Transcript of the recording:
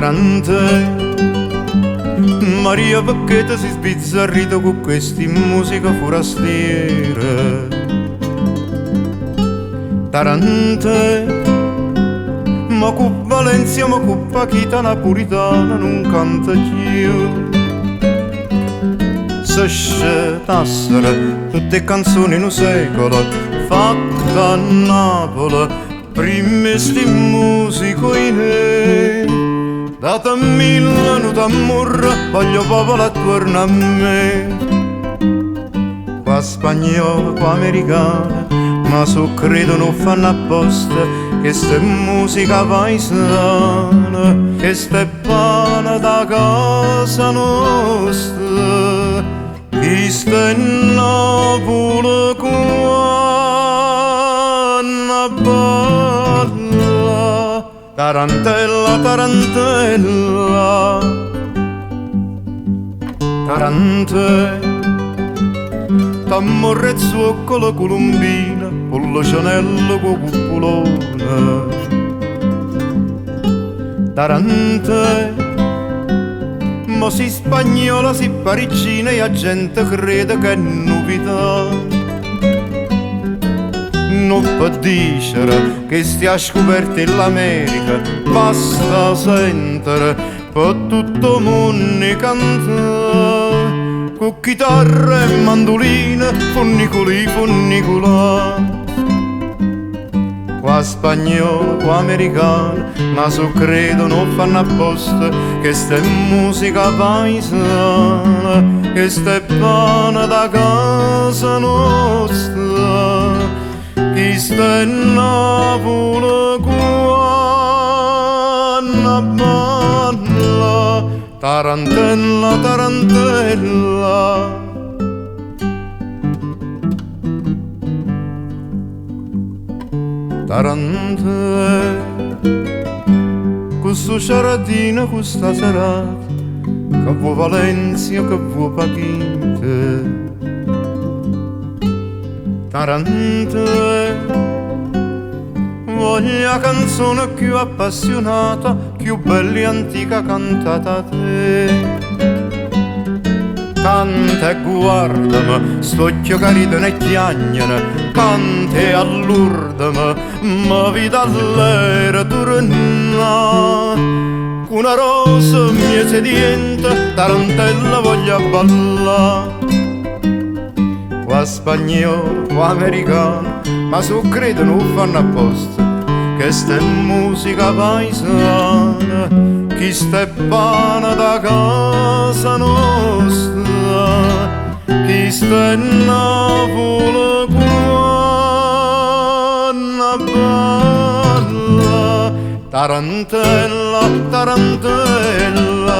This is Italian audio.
Tarante, Maria perché ti si sbizzarrita con questi musica forastiera. Tarante, ma con Valencia, ma con Pachita napolitana non canta più. Se scetassero tutte canzoni in un secolo fatte a Napoli, prima sti musicoine. Data mille non t'ammurra, voglio popolo attorno a me. Qua spagnola, qua americana, ma so credo non fanno apposta, che sta musica paesana, che sta pana da casa nostra, chi sta in Napoli qua balla. Tarantella, tarantella, tarante, t'ammorre zuccola colombina, pollo cianello con cupolona. Tarante, ma si spagnola, si parigina e la gente crede che è novità. Non può dire che stia scoperti l'America, basta sentire per tutto il mondo cantare, con chitarra e mandolina, funnicoli, funnicola. Qua spagnolo, qua americano, ma so credo non fanno apposta, che sta musica paesana, che sta pana da casa nostra. Chi sta in Napoli qua balla. Tarantella, tarantella, tarante, questo ciaradino, questa serata, che vuoi Valencia, che vuoi Pachita. Tarante, voglio canzone più appassionata, più bella e antica cantata a te. Canta e guardami, st'occhio carito ne chiagnano, canta e allurdami, ma vita all'era torna. Con una rosa mia sedienta, tarantella voglio ballare. Qua spagnolo, qua americano, ma so credo non fanno apposta, che sta musica paesana, chi sta pana da casa nostra, chi sta in Napoli qua balla. Tarantella, tarantella,